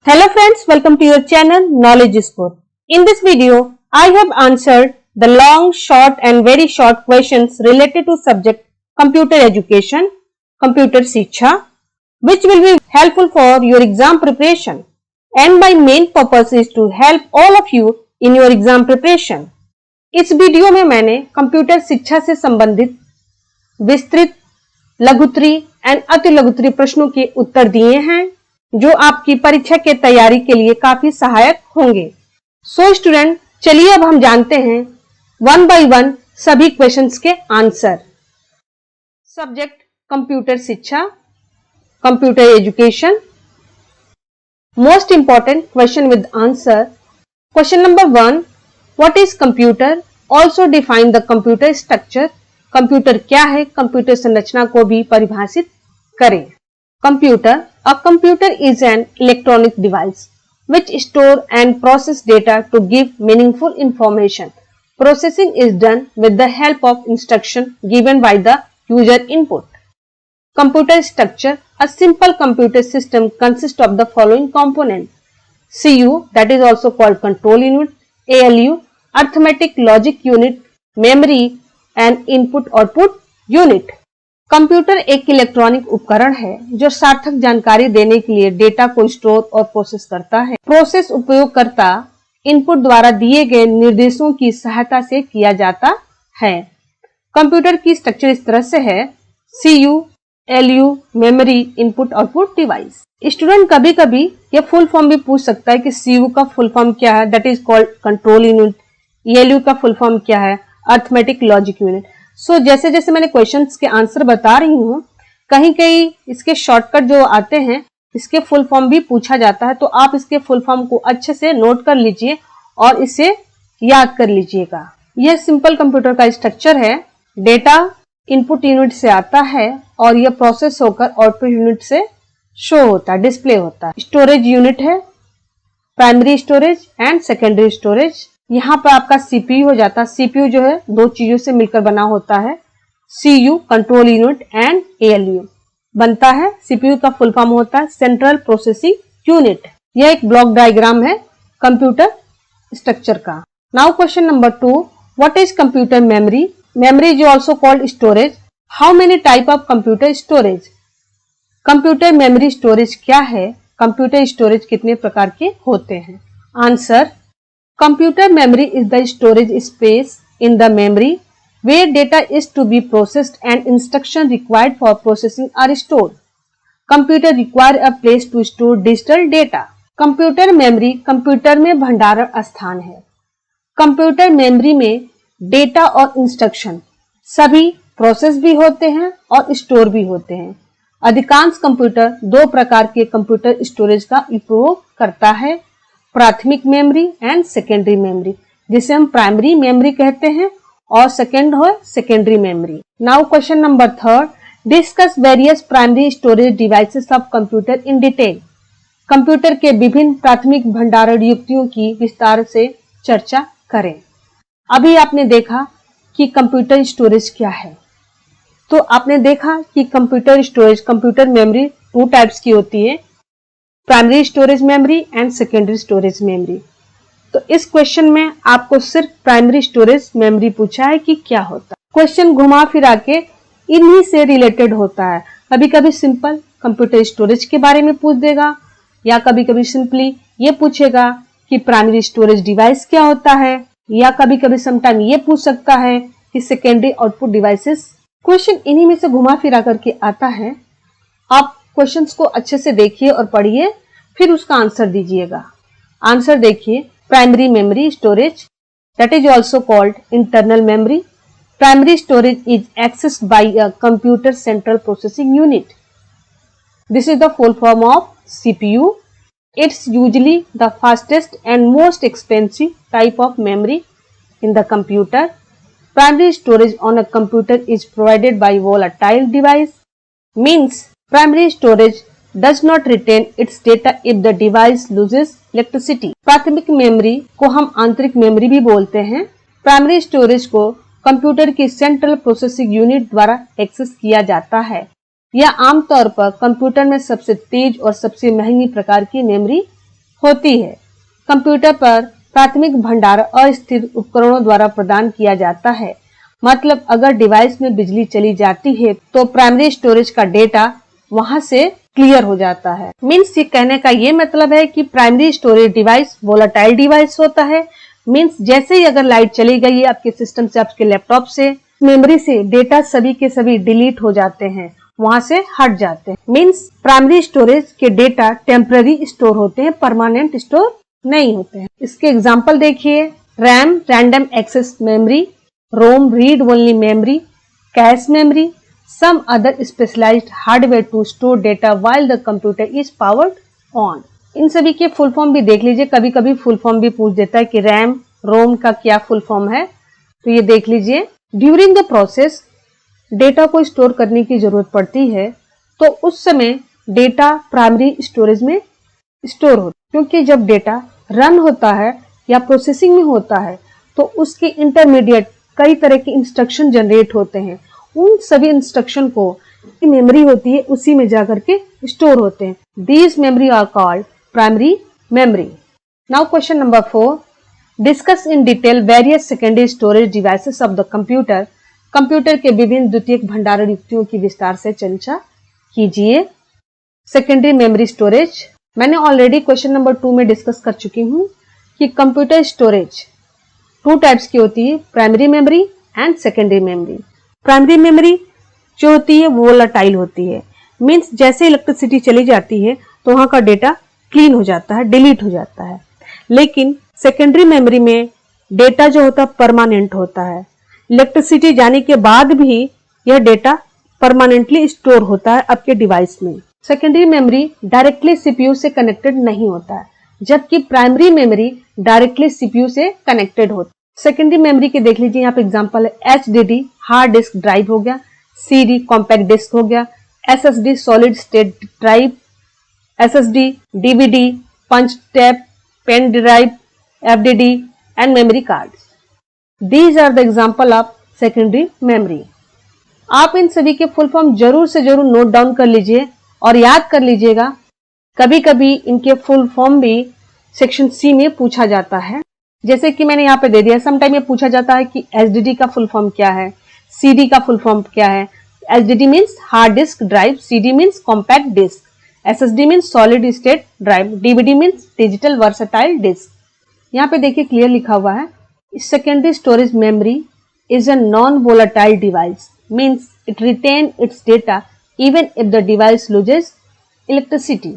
Hello friends, welcome to your channel Knowledge Score. In this video, I have answered the long, short and very short questions related to subject Computer Education, Computer Shiksha, which will be helpful for your exam preparation. And my main purpose is to help all of you in your exam preparation. इस video में मैंने computer शिक्षा से संबंधित विस्तृत लघुत्तरी and अति लघुत्तरी प्रश्नों के उत्तर दिए हैं जो आपकी परीक्षा के तैयारी के लिए काफी सहायक होंगे। सो स्टूडेंट, चलिए अब हम जानते हैं वन बाय वन सभी क्वेश्चंस के आंसर। सब्जेक्ट कंप्यूटर शिक्षा, computer education. Most important question with answer. Question number 1, what is computer? Also define the computer structure. Computer क्या है? कंप्यूटर संरचना को भी परिभाषित करें। Computer. A computer is an electronic device which store and process data to give meaningful information. Processing is done with the help of instruction given by the user input. Computer structure. A simple computer system consists of the following components: CPU, that is also called control unit, ALU, arithmetic logic unit, memory and input-output unit. Computer एक electronic उपकरण है जो सार्थक जानकारी देने के लिए data को स्टोर और प्रोसेस करता है। प्रोसेस उपयोगकर्ता इनपुट द्वारा दिए गए निर्देशों की सहायता से किया जाता है। कंप्यूटर की स्ट्रक्चर इस तरह से है: CU, LU, memory, input output device. Student कभी कभी ये फुल फॉर्म भी पूछ सकता है कि सीयू का फुल फॉर्म क्या है, that is called control unit. LU का फुल फॉर्म क्या है? Arithmetic logic unit. सो जैसे जैसे मैंने क्वेश्चंस के आंसर बता रही हूँ, कहीं कहीं इसके शॉर्टकट जो आते हैं इसके फुल फॉर्म भी पूछा जाता है, तो आप इसके फुल फॉर्म को अच्छे से नोट कर लीजिए और इसे याद कर लीजिएगा। यह सिंपल कंप्यूटर का स्ट्रक्चर है। डेटा इनपुट यूनिट से आता है और यह प्रोसेस होकर आउटपुट यूनिट से शो होता है, डिस्प्ले होता है। स्टोरेज यूनिट है, primary storage and secondary storage. यहाँ पर आपका सीपीयू हो जाता है। सीपीयू जो है दो चीजों से मिलकर बना होता है, CU control unit and ALU बनता है। सीपीयू का फुल फॉर्म होता है सेंट्रल प्रोसेसिंग यूनिट। यह एक ब्लॉक डायग्राम है कंप्यूटर स्ट्रक्चर का। Now question number 2, what is computer memory? Memory is also called storage. How many type of computer storage? Computer memory storage क्या है? Computer storage कितने प्रकार के होते हैं? Answer: Computer memory is the storage space in the memory where data is to be processed and instructions required for processing are stored. Computer require a place to store digital data. Computer memory computer में भंडारण स्थान है। Computer memory में data और instruction सभी process भी होते हैं और स्टोर भी होते हैं। अधिकांश कंप्यूटर दो प्रकार के कंप्यूटर स्टोरेज का उपयोग करता है: प्राथमिक मेमोरी एंड सेकेंडरी मेमोरी, जिसे हम प्राइमरी मेमोरी कहते हैं, और सेकेंड है secondary memory. Now question number 3, discuss various primary storage devices of computer in detail. Computer के विभिन्न प्राथमिक भंडारण युक्तियों की विस्तार से चर्चा करें। अभी आपने देखा कि कंप्यूटर स्टोरेज क्या है, तो आपने देखा कि computer storage, computer memory two types की होती है, primary storage memory and secondary storage memory. तो इस क्वेश्चन में आपको सिर्फ प्राइमरी स्टोरेज मेमोरी पूछा है कि क्या होता है। क्वेश्चन घुमा फिरा के इन्हीं से रिलेटेड होता है। कभी कभी सिंपल कंप्यूटर स्टोरेज के बारे में पूछ देगा, या कभी कभी सिंपली ये पूछेगा कि प्राइमरी स्टोरेज डिवाइस क्या होता है, या कभी कभी समटाइम ये पूछ सकता है कि सेकेंडरी आउटपुट डिवाइसेस। क्वेश्चन इन्हीं में से घुमा फिरा करके आता है। आप क्वेश्चंस को अच्छे से देखिए और पढ़िए, फिर उसका आंसर दीजिएगा। आंसर देखिए: primary memory storage, that is also called internal memory. Primary storage is accessed by a computer central processing unit. This is the full form of CPU. It's usually the fastest and most expensive type of memory in the computer. Primary storage on a computer is provided by volatile device, means primary storage does not retain its data if the device loses electricity. प्राथमिक memory को हम आंतरिक memory भी बोलते हैं। Primary storage को computer की central processing unit द्वारा एक्सेस किया जाता है। यह आमतौर पर कंप्यूटर में सबसे तेज और सबसे महंगी प्रकार की मेमोरी होती है। कंप्यूटर पर प्राथमिक भंडार अस्थिर उपकरणों द्वारा प्रदान किया जाता है। मतलब अगर डिवाइस में बिजली चली जाती है तो प्राइमरी स्टोरेज का डेटा वहां से क्लियर हो जाता है। मीन्स ये कहने का ये मतलब है कि primary storage device volatile device होता है। मीन्स जैसे ही अगर लाइट चली गई है आपके सिस्टम से, आपके लैपटॉप से, मेमोरी से, डेटा सभी के सभी डिलीट हो जाते हैं, वहां से हट जाते हैं। मीन्स प्राइमरी स्टोरेज के डेटा टेम्पररी स्टोर होते हैं, परमानेंट स्टोर नहीं होते हैं। इसके एग्जाम्पल देखिए, RAM random access memory, ROM read only memory, cache memory, some other specialized hardware to store data while the computer is powered on। इन सभी के फुल फॉर्म भी देख लीजिए, कभी कभी फुल फॉर्म भी पूछ देता है कि रैम रोम का क्या फुल फॉर्म है, तो ये देख लीजिए। ड्यूरिंग द प्रोसेस डेटा को स्टोर करने की जरूरत पड़ती है तो उस समय डेटा प्राइमरी स्टोरेज में स्टोर होता है, क्योंकि जब डेटा रन होता है या प्रोसेसिंग में होता है तो उसके इंटरमीडिएट कई तरह के इंस्ट्रक्शन जनरेट होते हैं। उन सभी इंस्ट्रक्शन को मेमोरी होती है उसी में जाकर के स्टोर होते हैं। These memory are called primary memory. Now question number 4, discuss in detail various secondary storage devices of the computer. Computer के विभिन्न द्वितीयक भंडारण युक्तियों की विस्तार से चर्चा कीजिए। सेकेंडरी मेमोरी स्टोरेज मैंने ऑलरेडी क्वेश्चन नंबर 2 में डिस्कस कर चुकी हूँ कि कंप्यूटर स्टोरेज 2 टाइप्स की होती है, primary memory and secondary memory. Primary memory जो होती है वोलेटाइल होती है। मीन्स जैसे इलेक्ट्रिसिटी चली जाती है तो वहां का डेटा क्लीन हो जाता है, डिलीट हो जाता है। लेकिन सेकेंडरी मेमोरी में डेटा जो होता है परमानेंट होता है। इलेक्ट्रिसिटी जाने के बाद भी यह डेटा परमानेंटली स्टोर होता है आपके डिवाइस में। सेकेंडरी मेमोरी डायरेक्टली सीपीयू से कनेक्टेड नहीं होता है, जबकि प्राइमरी मेमोरी डायरेक्टली सीपीयू से कनेक्टेड होता है। सेकेंडरी मेमोरी के देख लीजिए, यहाँ पे एग्जांपल है HDD हार्ड डिस्क ड्राइव हो गया, CD कॉम्पैक्ट डिस्क हो गया, SSD solid state drive, SSD DVD punch tape pen drive, FDD and memory cards. These are the example of secondary memory. आप इन सभी के फुल फॉर्म जरूर से जरूर नोट डाउन कर लीजिए और याद कर लीजिएगा। कभी कभी इनके फुल फॉर्म भी सेक्शन C में पूछा जाता है, जैसे कि मैंने यहाँ पे दे दिया। समटाइम ये पूछा जाता है कि HDD का फुल फॉर्म क्या है, CD का फुल फॉर्म क्या है। HDD means hard disk drive, CD means compact disc, SSD means solid state drive, DVD means digital versatile disc. यहाँ पे देखिए क्लियर लिखा हुआ है, secondary storage memory is a non volatile device, means it retain its data even if the device loses electricity.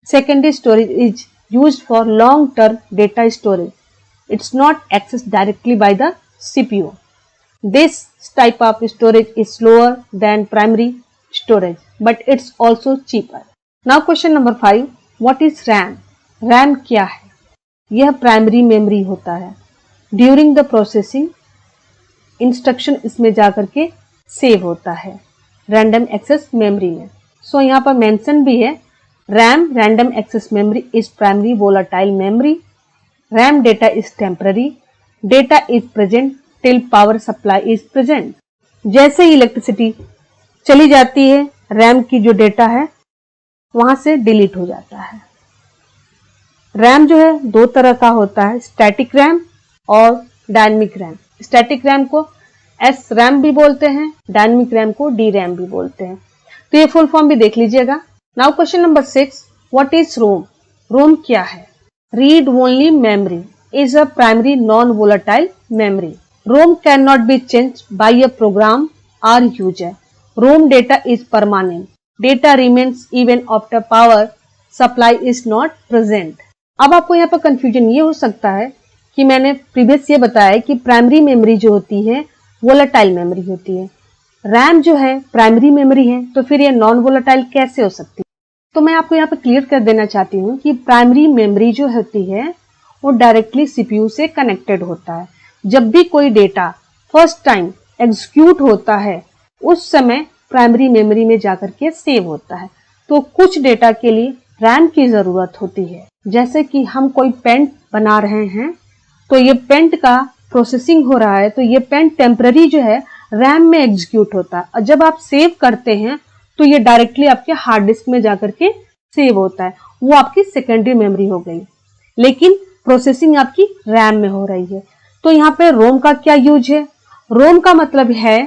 Secondary storage is used for long-term data storage. It's not accessed directly by the CPU. This type of storage is slower than primary storage, but it's also cheaper. Now question number 5. What is RAM? RAM क्या है? यह primary memory होता है। During the processing instruction इसमें जाकर के save होता है रैंडम एक्सेस मेमोरी में। सो यहाँ पर मेंशन भी है, RAM random access memory is primary volatile memory. RAM data is temporary, data is present till power supply is present. जैसे ही इलेक्ट्रिसिटी चली जाती है रैम की जो डेटा है वहां से डिलीट हो जाता है। रैम जो है 2 तरह का होता है, स्टैटिक रैम और डायनेमिक रैम। स्टैटिक रैम को एस रैम भी बोलते हैं, डायनेमिक रैम को डी रैम भी बोलते हैं। तो ये फुल फॉर्म भी देख लीजिएगा। Now question number 6, what is ROM? ROM क्या है? Read only memory is a primary non volatile memory. ROM can not be change by a program or user. ROM data is permanent, data remains even after power supply is not present. अब आपको यहाँ पर confusion ये हो सकता है कि मैंने प्रीवियस ये बताया कि प्राइमरी मेमोरी जो होती है वोलेटाइल मेमोरी होती है, रैम जो है प्राइमरी मेमोरी है, तो फिर ये नॉन वोलेटाइल कैसे हो सकती है? तो मैं आपको यहाँ पे क्लियर कर देना चाहती हूँ कि प्राइमरी मेमोरी जो होती है वो डायरेक्टली सीपीयू से कनेक्टेड होता है। जब भी कोई डेटा फर्स्ट टाइम एग्जीक्यूट होता है उस समय प्राइमरी मेमोरी में जाकर के सेव होता है। तो कुछ डेटा के लिए रैम की जरूरत होती है, जैसे कि हम कोई पेंट बना रहे हैं तो ये पेंट का प्रोसेसिंग हो रहा है, तो ये पेन टेम्पररी जो है रैम में एग्जीक्यूट होता है, और जब आप सेव करते हैं तो ये डायरेक्टली आपके हार्ड डिस्क में जाकर के सेव होता है। वो आपकी सेकेंडरी मेमोरी हो गई। लेकिन प्रोसेसिंग आपकी रैम में हो रही है। तो यहाँ पे रोम का क्या यूज है? रोम का मतलब है,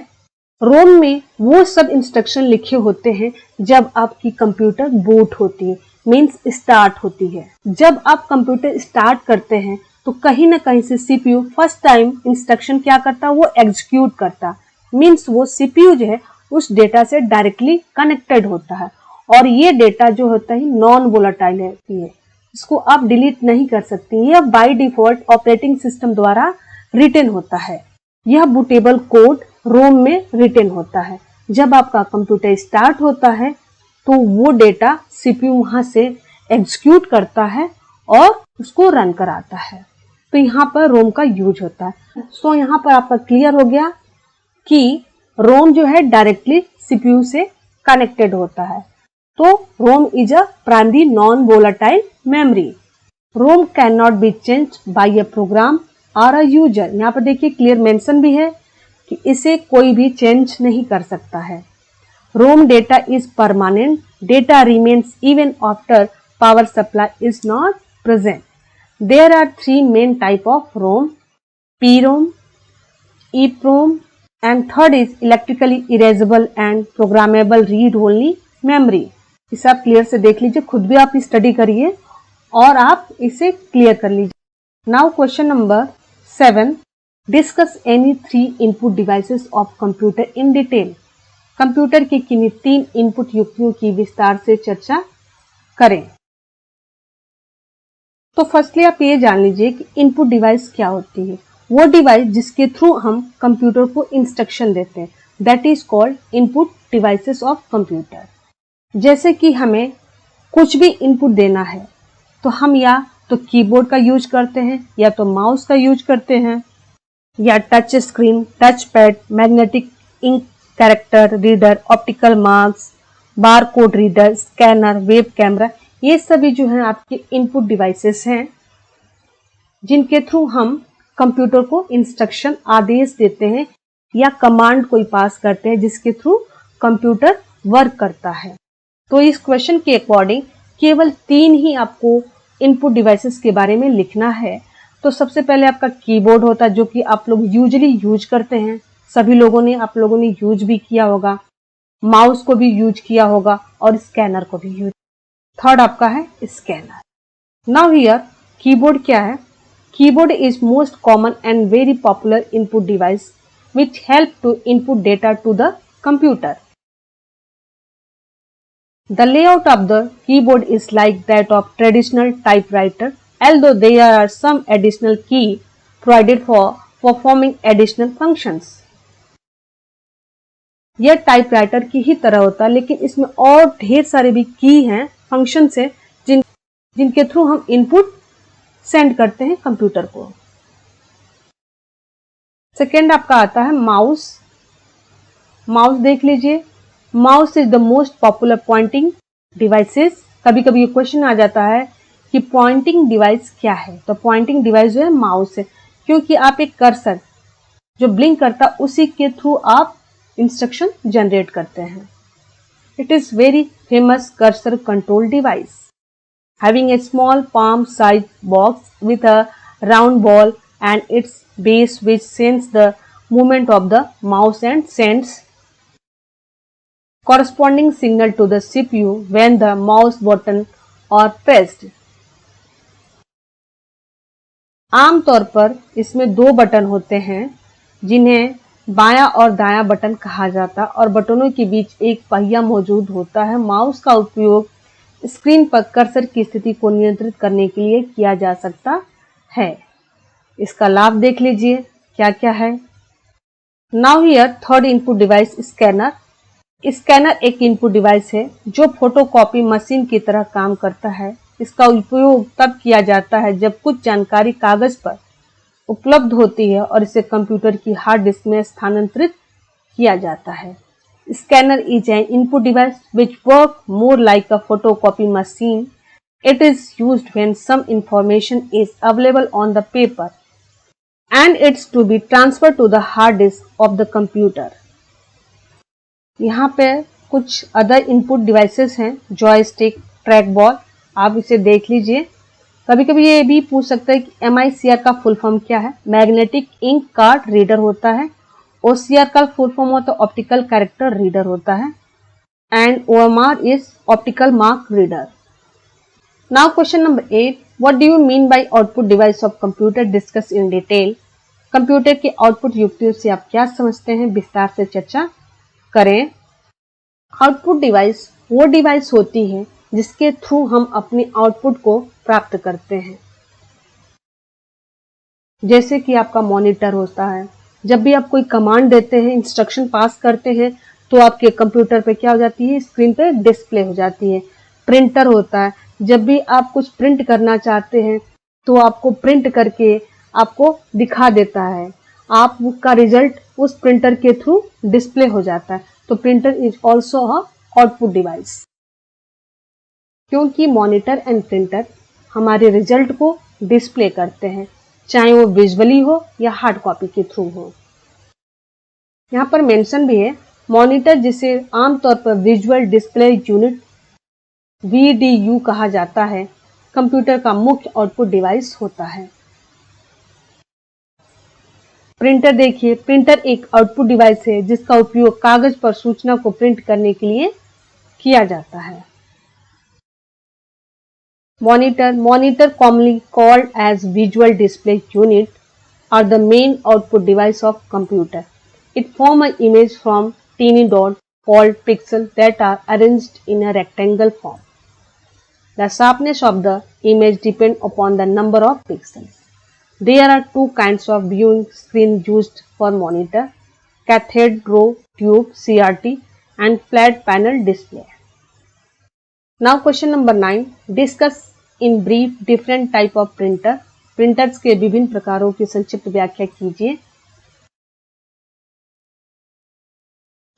रोम में वो सब इंस्ट्रक्शन लिखे होते हैं जब आपकी कंप्यूटर बूट होती है, मीन्स स्टार्ट होती है। जब आप कंप्यूटर स्टार्ट करते हैं तो कहीं ना कहीं से सीपीयू फर्स्ट टाइम इंस्ट्रक्शन क्या करता, वो एग्जीक्यूट करता, मीन्स वो सीपीयू जो है उस डेटा से डायरेक्टली कनेक्टेड होता है। और ये डेटा जो होता है नॉन वोलेटाइल होती है, इसको आप डिलीट नहीं कर सकती। यह बाय डिफॉल्ट ऑपरेटिंग सिस्टम द्वारा रिटेन होता है। यह बूटेबल कोड रोम में रिटेन होता है। जब आपका कंप्यूटर स्टार्ट होता है तो वो डेटा सीपीयू वहां से एग्जीक्यूट करता है और उसको रन कराता है। तो यहाँ पर रोम का यूज होता है। सो यहाँ पर आपका क्लियर हो गया कि रोम जो है डायरेक्टली सीपीयू से कनेक्टेड होता है। तो ROM is a primary non volatile memory. ROM can not be change by a program or a user. यहाँ पर देखिए क्लियर मेंशन भी है कि इसे कोई भी चेंज नहीं कर सकता है। ROM data is permanent, data remains even after power supply is not present. There are 3 main type of ROM, PROM, EPROM and third is electrically erasable and programmable read only memory। इसे आप clear से देख लीजिए, खुद भी आप study करिए और आप इसे क्लियर कर लीजिए। Now question number 7, discuss any 3 input devices of computer in detail. Computer की किन्हीं 3 इनपुट युक्तियों की विस्तार से चर्चा करें। तो फर्स्टली आप ये जान लीजिए कि इनपुट डिवाइस क्या होती है। वो डिवाइस जिसके थ्रू हम कंप्यूटर को इंस्ट्रक्शन देते हैं, that is called input devices of computer. जैसे कि हमें कुछ भी इनपुट देना है तो हम या तो कीबोर्ड का यूज करते हैं, या तो माउस का यूज करते हैं, या touch screen, touch pad, magnetic ink character reader, optical marks, barcode reader, scanner, web camera. ये सभी जो है आपके इनपुट डिवाइसेस हैं जिनके थ्रू हम कंप्यूटर को इंस्ट्रक्शन आदेश देते हैं या कमांड कोई पास करते हैं जिसके थ्रू कंप्यूटर वर्क करता है। तो इस क्वेश्चन के अकॉर्डिंग केवल 3 ही आपको इनपुट डिवाइसेस के बारे में लिखना है। तो सबसे पहले आपका कीबोर्ड होता है जो कि आप लोग यूजुअली यूज करते हैं, सभी लोगों ने आप लोगों ने यूज भी किया होगा, माउस को भी यूज किया होगा और स्कैनर को भी यूज। थर्ड आपका है स्कैनर। नाउ हियर कीबोर्ड क्या है? Keyboard is most common and very popular input device which help to input data to the computer. The layout of the keyboard is like that of traditional typewriter, although there are some additional key provided for performing additional functions. यह typewriter की ही तरह होता है, लेकिन इसमें और ढेर सारे भी की हैं, फंक्शंस हैं जिनके थ्रू हम इनपुट सेंड करते हैं कंप्यूटर को। सेकेंड आपका आता है माउस। माउस देख लीजिए, mouse is the most popular pointing devices. कभी कभी ये क्वेश्चन आ जाता है कि पॉइंटिंग डिवाइस क्या है, तो पॉइंटिंग डिवाइस जो है माउस है, क्योंकि आप एक कर्सर जो ब्लिंक करता उसी के थ्रू आप इंस्ट्रक्शन जनरेट करते हैं। It is very famous cursor control device having a small palm-sized box with a round ball and its base which sends the movement of the mouse and sends corresponding signal to the CPU when the mouse button are pressed। आमतौर पर इसमें 2 button होते हैं जिन्हें बायां और दायां button कहा जाता है और बटनों के बीच एक पहिया मौजूद होता है। माउस का उपयोग स्क्रीन पर कर्सर की स्थिति को नियंत्रित करने के लिए किया जा सकता है। इसका लाभ देख लीजिए क्या क्या है। Now here third input device scanner. Scanner एक इनपुट डिवाइस है जो फोटोकॉपी मशीन की तरह काम करता है। इसका उपयोग तब किया जाता है जब कुछ जानकारी कागज पर उपलब्ध होती है और इसे कंप्यूटर की हार्ड डिस्क में स्थानांतरित किया जाता है। Scanner is an input device which works more like a photocopy machine. It is used when some information is available on the paper and it's to be transferred to the hard disk of the computer. यहाँ पे कुछ other input devices हैं, joystick, track ball, आप इसे देख लीजिए। कभी कभी ये भी पूछ सकता है कि MICR का फुल फॉर्म क्या है। मैग्नेटिक इंक कार्ड रीडर होता है। OCR का फुल फॉर्म होता है ऑप्टिकल कैरेक्टर रीडर होता है। And OMR is optical mark reader. Now question number 8, what do you mean by output device of computer, discuss in detail. Computer के output युक्तियों से आप क्या समझते हैं, विस्तार से चर्चा करें। आउटपुट डिवाइस वो डिवाइस होती है जिसके थ्रू हम अपने आउटपुट को प्राप्त करते हैं। जैसे कि आपका मॉनिटर होता है, जब भी आप कोई कमांड देते हैं, इंस्ट्रक्शन पास करते हैं, तो आपके कंप्यूटर पे क्या हो जाती है, स्क्रीन पे डिस्प्ले हो जाती है। प्रिंटर होता है, जब भी आप कुछ प्रिंट करना चाहते हैं तो आपको प्रिंट करके आपको दिखा देता है, आपका रिजल्ट उस प्रिंटर के थ्रू डिस्प्ले हो जाता है। तो printer is also a output device, क्योंकि मॉनिटर एंड प्रिंटर हमारे रिजल्ट को डिस्प्ले करते हैं, चाहे वो विजुअली हो या हार्ड कॉपी के थ्रू हो। यहाँ पर मेंशन भी है, मॉनिटर जिसे आमतौर पर विजुअल डिस्प्ले यूनिट VDU कहा जाता है, कंप्यूटर का मुख्य आउटपुट डिवाइस होता है। प्रिंटर देखिए, प्रिंटर एक आउटपुट डिवाइस है जिसका उपयोग कागज पर सूचना को प्रिंट करने के लिए किया जाता है। Monitor commonly called as visual display unit are the main output device of computer. It form an image from teeny dot called pixels that are arranged in a rectangle form. The sharpness of the image depends upon the number of pixels. There are two kinds of viewing screen used for monitor: cathode ray tube CRT and flat panel display. Now question number 9, discuss in brief different type of printer. Printers के विभिन्न प्रकारों की संक्षिप्त व्याख्या कीजिए।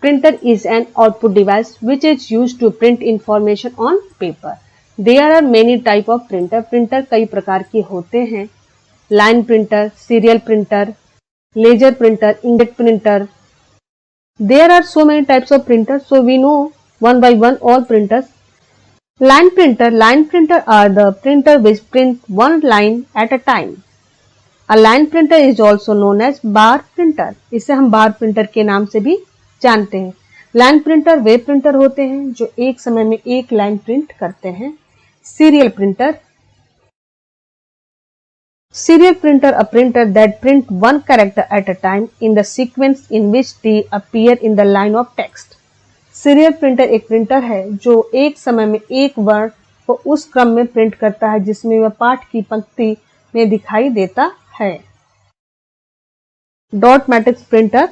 Printer is an output device which is used to print information on paper. There are many type of printer. Printer कई प्रकार के होते हैं। Line printer, serial printer, laser printer, inkjet printer. There are so many types of printers, so we know one by one all printers. Line printer are the printer which print one line at a time. A line printer is also known as bar printer. इसे हम बार printer के नाम से भी जानते हैं। Line printer वे printer होते हैं जो एक समय में एक लाइन प्रिंट करते हैं। Serial printer a printer that print one character at a time in the sequence in which they appear in the line of text. Serial printer एक प्रिंटर है जो एक समय में एक वर्ण को उस क्रम में प्रिंट करता है जिसमें वह पाठ की पंक्ति में दिखाई देता है। डॉट मैट्रिक्स प्रिंटर,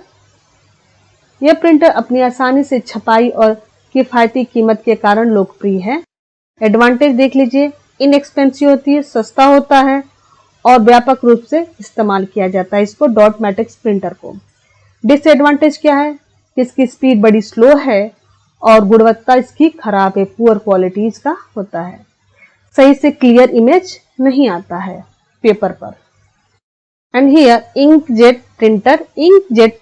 यह प्रिंटर अपनी आसानी से छपाई और किफायती कीमत के कारण लोकप्रिय है। एडवांटेज देख लीजिए, इनएक्सपेंसिव होती है, सस्ता होता है और व्यापक रूप से इस्तेमाल किया जाता है इसको, डॉट मैट्रिक्स प्रिंटर को। डिसएडवांटेज क्या है, इसकी स्पीड बड़ी स्लो है और गुणवत्ता इसकी खराब है, पुअर क्वालिटी इसका होता है। सही से क्लियर इमेज नहीं आता है पेपर पर। And here inkjet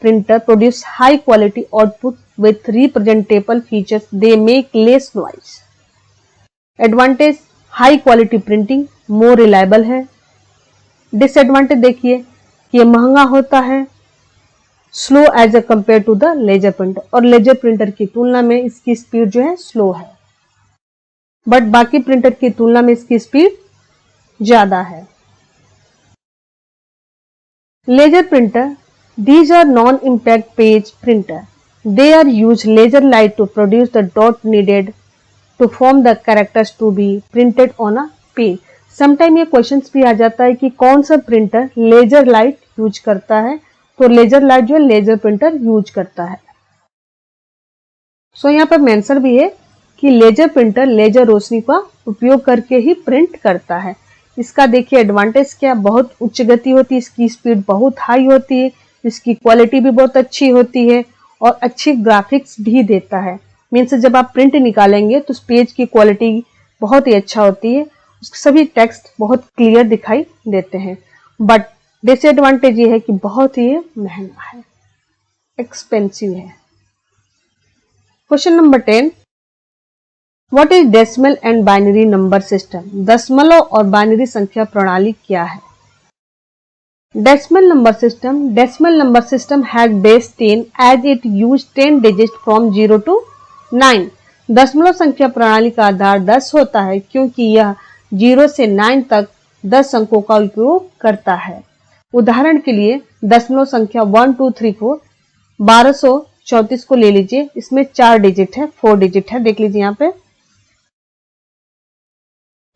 printer produce high quality output with representable features, they make less noise. Advantage, high quality printing, more reliable है। डिसएडवांटेज देखिए कि ये महंगा होता है, slow as a compare to the laser printer, और laser printer की तुलना में इसकी स्पीड जो है स्लो है, बट बाकी प्रिंटर की तुलना में इसकी स्पीड ज्यादा है। Laser printer, these are non-impact page printer. They are use laser light to produce the dot needed to form the characters to be printed on a page. Sometime ये questions भी आ जाता है कि कौन सा प्रिंटर लेजर लाइट यूज करता है, तो लेजर लाइट जो है लेजर प्रिंटर यूज करता है। सो यहाँ पर मेंशन भी है कि लेजर प्रिंटर लेजर रोशनी का उपयोग करके ही प्रिंट करता है। इसका देखिए एडवांटेज क्या, बहुत उच्च गति होती है, इसकी स्पीड बहुत हाई होती है, इसकी क्वालिटी भी बहुत अच्छी होती है और अच्छी ग्राफिक्स भी देता है। मीन्स जब आप प्रिंट निकालेंगे तो पेज की क्वालिटी बहुत ही अच्छा होती है, सभी टेक्स्ट बहुत क्लियर दिखाई देते हैं। बट डिसएडवांटेज ये है कि बहुत ही महंगा है, एक्सपेंसिव है। Question number 10, what is decimal and binary number system? दशमलव और बाइनरी संख्या प्रणाली क्या है? Decimal number system has base 10 as it use 10 digit from 0 to 9। दशमलव संख्या प्रणाली का आधार 10 होता है क्योंकि यह 0 से 9 तक 10 अंकों का उपयोग करता है। उदाहरण के लिए दशमलव संख्या 1 2 3 4 1234 को ले लीजिए, इसमें 4 डिजिट है, 4 डिजिट है, देख लीजिए यहाँ पे।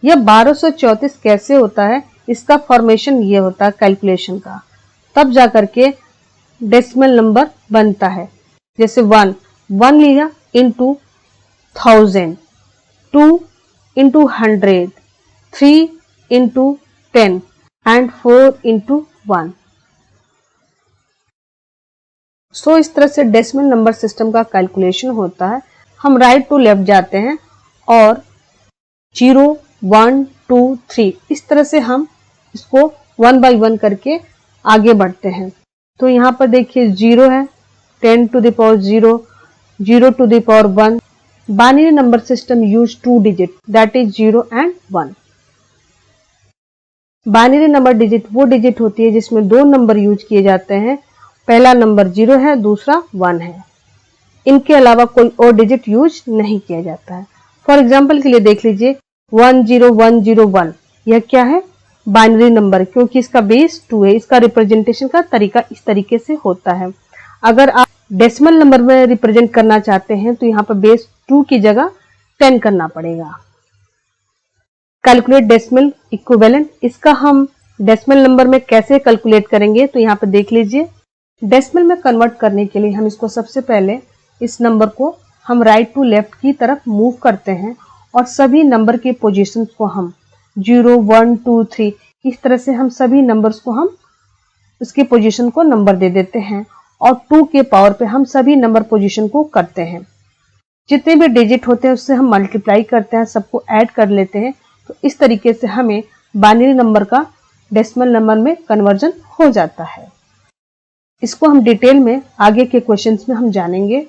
यह 1234 कैसे होता है? इसका फॉर्मेशन ये होता है कैलकुलेशन का, तब जाकर के डेसिमल नंबर बनता है। जैसे 1 लिया into 1000, 2 into 100, 3 into 10 and 4 into 1। सो इस तरह से डेसिमल नंबर सिस्टम का कैलकुलेशन होता है। हम राइट टू लेफ्ट जाते हैं और 0 1 2 3 इस तरह से हम इसको 1 by 1 करके आगे बढ़ते हैं। तो यहाँ पर देखिए 0 है, 10 to the power 0, 0 to the power 1। Binary number system use 2 digit, that is 0 and 1। Binary number digit वो डिजिट होती है जिसमें 2 नंबर यूज किए जाते हैं। पहला नंबर 0 है, दूसरा 1 है। इनके अलावा कोई और डिजिट यूज नहीं किया जाता है। फॉर एग्जाम्पल के लिए देख लीजिए 10101, यह क्या है? बाइनरी नंबर, क्योंकि इसका बेस 2 है। इसका रिप्रेजेंटेशन का तरीका इस तरीके से होता है। अगर आप डेसिमल नंबर में रिप्रेजेंट करना चाहते हैं तो यहाँ पर बेस 2 की जगह 10 करना पड़ेगा। कैलकुलेट डेसिमल इक्विवेलेंट, इसका हम डेसिमल नंबर में कैसे कैलकुलेट करेंगे? तो यहाँ पर देख लीजिए, डेसिमल में कन्वर्ट करने के लिए हम इसको सबसे पहले इस नंबर को हम राइट टू लेफ्ट की तरफ मूव करते हैं और सभी नंबर के पोजीशंस को हम 0 1 2 3 इस तरह से हम सभी नंबर्स को हम उसकी पोजीशन को नंबर दे देते हैं और 2 के पावर पे हम सभी नंबर पोजीशन को करते हैं। जितने भी डिजिट होते हैं उससे हम मल्टीप्लाई करते हैं, सबको ऐड कर लेते हैं। तो इस तरीके से हमें बाइनरी नंबर का डेसिमल नंबर में कन्वर्जन हो जाता है। इसको हम डिटेल में आगे के क्वेश्चंस में हम जानेंगे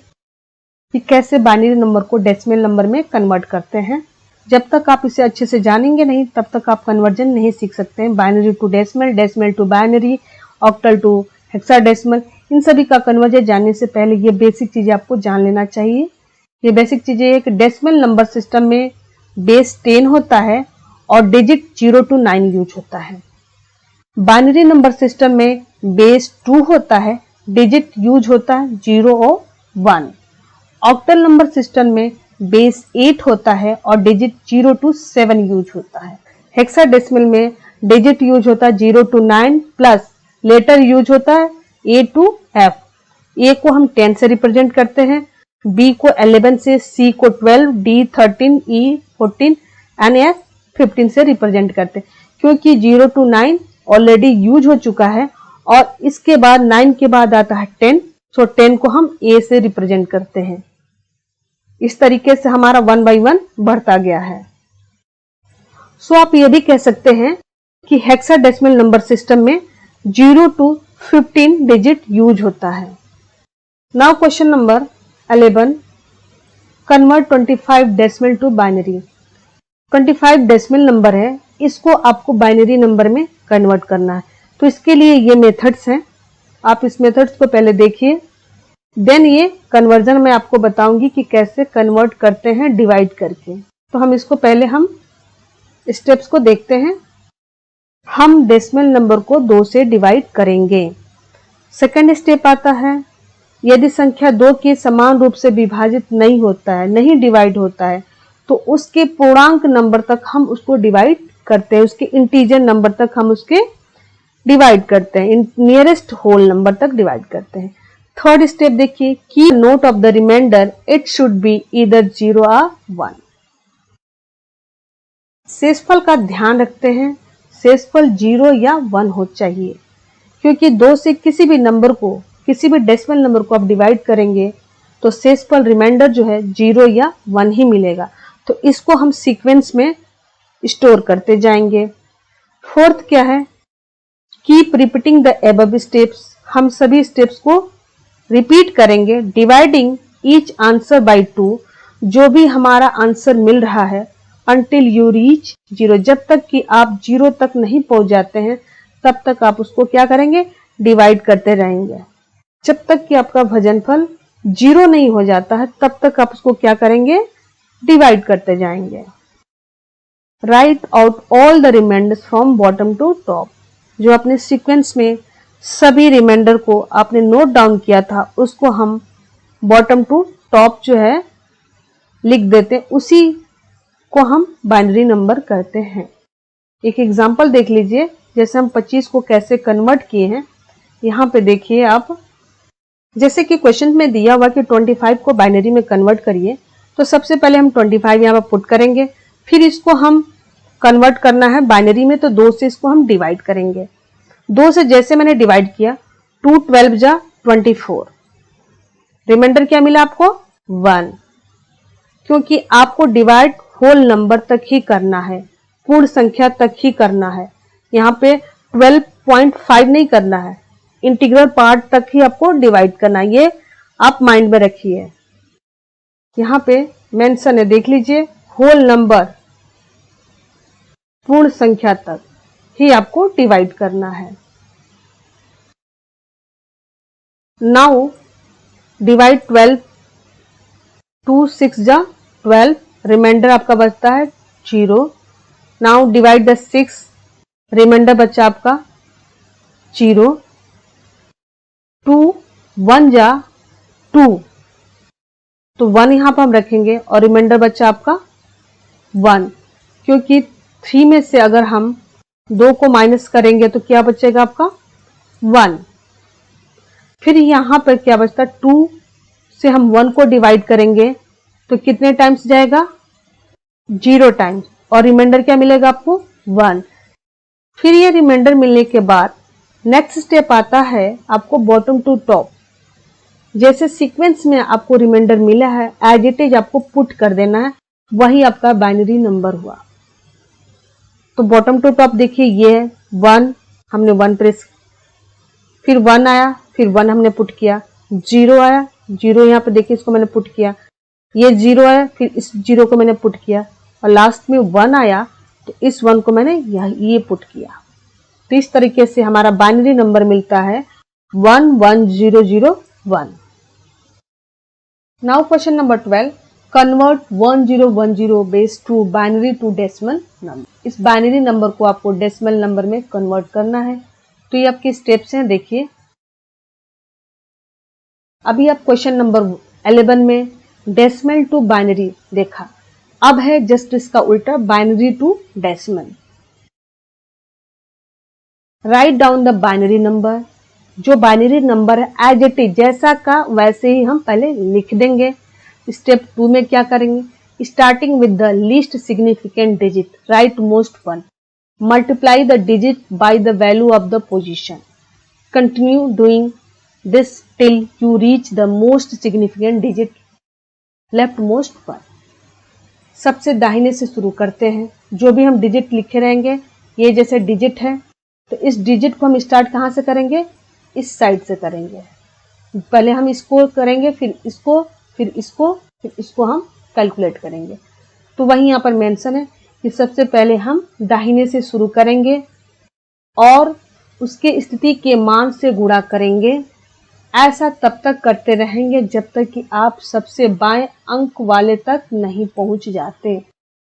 कि कैसे बाइनरी नंबर को डेसिमल नंबर में कन्वर्ट करते हैं। जब तक आप इसे अच्छे से जानेंगे नहीं तब तक आप कन्वर्जन नहीं सीख सकते हैं। Binary to decimal, decimal to binary, octal to hexadecimal, इन सभी का कन्वर्जन जानने से पहले ये बेसिक चीजें आपको जान लेना चाहिए। ये बेसिक चीजें एक डेसिमल नंबर सिस्टम में बेस 10 होता है और डिजिट 0 to 9 यूज होता है। बाइनरी नंबर सिस्टम में बेस 2 होता है, डिजिट यूज होता है 0 और 1। ऑक्टल नंबर सिस्टम में बेस 8 होता है और डिजिट 0 to 7 यूज होता है। हेक्साडेसिमल में डिजिट यूज होता है 0 to 9 प्लस लेटर यूज होता है A to F। A को हम 10 से रिप्रेजेंट करते हैं, B को 11 से, C को 12, D 13, E 14 एंड F 15 से रिप्रेजेंट करते हैं। क्योंकि 0 to 9 ऑलरेडी यूज हो चुका है और इसके बाद 9 के बाद आता है 10, सो 10 को हम A से रिप्रेजेंट करते हैं। इस तरीके से हमारा 1 by 1 बढ़ता गया है। सो आप ये भी कह सकते हैं कि हेक्साडेसिमल नंबर सिस्टम में 0 to 15 डिजिट यूज होता है। Now question number 11, convert 25 decimal to binary. 25 decimal number है, इसको आपको बाइनरी नंबर में कन्वर्ट करना है। तो इसके लिए ये मेथड्स हैं, आप इस मेथड्स को पहले देखिए, देन ये कन्वर्जन में आपको बताऊंगी कि कैसे कन्वर्ट करते हैं डिवाइड करके। तो हम इसको पहले हम स्टेप्स को देखते हैं। हम डेसिमल नंबर को 2 से डिवाइड करेंगे। सेकंड स्टेप आता है, यदि संख्या 2 के समान रूप से विभाजित नहीं होता है, नहीं डिवाइड होता है, तो उसके पूर्णांक नंबर तक हम उसको डिवाइड करते हैं, उसके इंटीजर नंबर तक हम उसके डिवाइड करते हैं, नियरेस्ट होल नंबर तक डिवाइड करते हैं। थर्ड स्टेप देखिए, की note of the remainder it should be either 0 or 1। शेषफल का ध्यान रखते हैं, शेषफल 0 या 1 हो चाहिए, क्योंकि 2 से किसी भी नंबर को, किसी भी डेसिमल नंबर को आप डिवाइड करेंगे तो शेषफल रिमाइंडर जो है 0 या 1 ही मिलेगा। तो इसको हम सीक्वेंस में स्टोर करते जाएंगे। फोर्थ क्या है, keep repeating the above steps, हम सभी स्टेप्स को रिपीट करेंगे। डिवाइडिंग ईच आंसर बाय 2, जो भी हमारा आंसर मिल रहा है until you reach 0, जब तक कि आप 0 तक नहीं पहुंच जाते हैं तब तक आप उसको क्या करेंगे, डिवाइड करते रहेंगे। जब तक कि आपका भाजनफल 0 नहीं हो जाता है तब तक आप उसको क्या करेंगे, डिवाइड करते जाएंगे। Write out all the remainders from bottom to top. जो अपने सीक्वेंस में सभी रिमाइंडर को आपने नोट डाउन किया था उसको हम बॉटम टू टॉप जो है लिख देते हैं, उसी को हम बाइनरी नंबर करते हैं। एक एग्जांपल देख लीजिए, जैसे हम 25 को कैसे कन्वर्ट किए हैं। यहाँ पे देखिए आप, जैसे कि क्वेश्चन में दिया हुआ कि 25 को बाइनरी में कन्वर्ट करिए, तो सबसे पहले हम 25 यहाँ पर पुट करेंगे, फिर इसको हम कन्वर्ट करना है बाइनरी में, तो 2 से इसको हम डिवाइड करेंगे। 2 से जैसे मैंने डिवाइड किया, 2 12 जा 24, रिमाइंडर क्या मिला आपको, 1, क्योंकि आपको डिवाइड होल नंबर तक ही करना है, पूर्ण संख्या तक ही करना है। यहाँ पे 12.5 नहीं करना है, इंटीग्रल पार्ट तक ही आपको डिवाइड करना है, ये आप माइंड में रखिए। यहाँ पे मेंशन है, देख लीजिए, होल नंबर पूर्ण संख्या तक ही आपको डिवाइड करना है। नाउ डिवाइड 12, 2 6 जा 12, रिमाइंडर आपका बचता है 0। नाउ डिवाइड द 6, रिमाइंडर बचा आपका 0। 2 1 जा 2, तो 1 यहां पर हम रखेंगे और रिमाइंडर बचा आपका 1, क्योंकि 3 में से अगर हम 2 को माइनस करेंगे तो क्या बचेगा आपका 1। फिर यहां पर क्या बचता, 2 से हम 1 को डिवाइड करेंगे तो कितने टाइम्स जाएगा, 0 टाइम्स, और रिमाइंडर क्या मिलेगा आपको 1। फिर ये रिमाइंडर मिलने के बाद नेक्स्ट स्टेप आता है आपको बॉटम टू टॉप। जैसे सीक्वेंस में आपको रिमाइंडर मिला है एज इट इज आपको पुट कर देना है, वही आपका बाइनरी नंबर हुआ। तो बॉटम टू टॉप देखिए, ये है 1, हमने 1 प्रेस, फिर 1 आया, फिर 1 हमने पुट किया, 0 आया, 0 यहाँ पे देखिए इसको मैंने पुट किया, ये 0 आया, फिर इस 0 को मैंने पुट किया, और लास्ट में 1 आया तो इस 1 को मैंने ये पुट किया। तो इस तरीके से हमारा बाइनरी नंबर मिलता है 11001। Now question number 12, convert 1010 base two binary to decimal number. इस बाइनरी नंबर को आपको डेसिमल नंबर में कन्वर्ट करना है। तो ये आपके स्टेप्स हैं, देखिए। अभी आप क्वेश्चन नंबर 11 में डेसिमल टू बाइनरी देखा, अब है जस्ट इसका उल्टा, binary to decimal. Write down the binary number. जो बाइनरी नंबर है एज इट इज जैसा का वैसे ही हम पहले लिख देंगे। स्टेप 2 में क्या करेंगे, starting with the least significant digit, right most one, multiply the digit by the value of the position, continue doing this till you reach the most significant digit, left most one. सबसे दाहिने से शुरू करते हैं, जो भी हम digit लिखे रहेंगे, ये जैसे डिजिट है तो इस डिजिट को हम स्टार्ट कहाँ से करेंगे, इस साइड से करेंगे। पहले हम इसको करेंगे, फिर इसको, फिर इसको, फिर इसको हम कैलकुलेट करेंगे। तो वही यहाँ पर मेंशन है कि सबसे पहले हम दाहिने से शुरू करेंगे और उसके स्थिति के मान से गुणा करेंगे। ऐसा तब तक करते रहेंगे जब तक कि आप सबसे बाएं अंक वाले तक नहीं पहुंच जाते,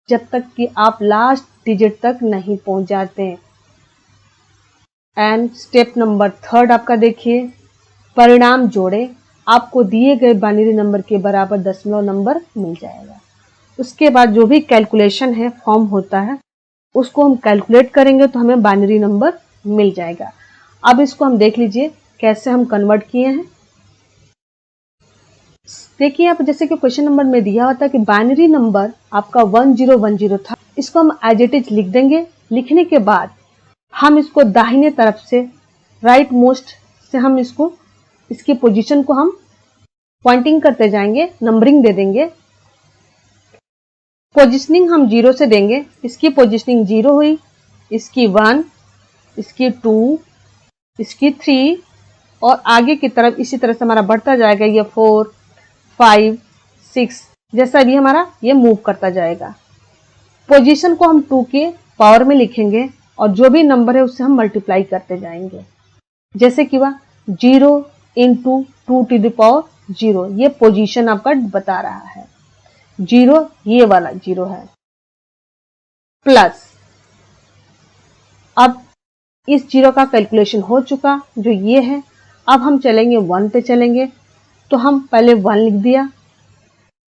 जब तक कि आप लास्ट डिजिट तक नहीं पहुंच जाते। एंड स्टेप नंबर 3 आपका देखिए, परिणाम जोड़े, आपको दिए गए बाइनरी नंबर के बराबर दशमलव नंबर मिल जाएगा। उसके बाद जो भी कैलकुलेशन है, फॉर्म होता है, उसको हम कैलकुलेट करेंगे तो हमें बाइनरी नंबर मिल जाएगा। अब इसको हम देख लीजिए कैसे हम कन्वर्ट किए हैं। देखिए आप, जैसे कि क्वेश्चन नंबर में दिया होता है कि बाइनरी नंबर आपका 1010 था, इसको हम एज इट इज लिख देंगे। लिखने के बाद हम इसको दाहिने तरफ से, राइट मोस्ट से हम इसको, इसकी पोजीशन को हम पॉइंटिंग करते जाएंगे, नंबरिंग दे देंगे। पोजीशनिंग हम 0 से देंगे, इसकी पोजीशनिंग 0 हुई, इसकी 1, इसकी 2, इसकी 3, और आगे की तरफ इसी तरह से हमारा बढ़ता जाएगा, ये 4, 5, 6, जैसा अभी हमारा ये मूव करता जाएगा। पोजीशन को हम 2 के पावर में लिखेंगे और जो भी नंबर है उससे हम मल्टीप्लाई करते जाएंगे। जैसे कि वह 0 इंटू 2 टू द पावर 0, ये पोजीशन आपका बता रहा है। 0 ये वाला 0 है, प्लस अब इस 0 का कैलकुलेशन हो चुका जो ये है। अब हम चलेंगे 1 पे चलेंगे, तो हम पहले 1 लिख दिया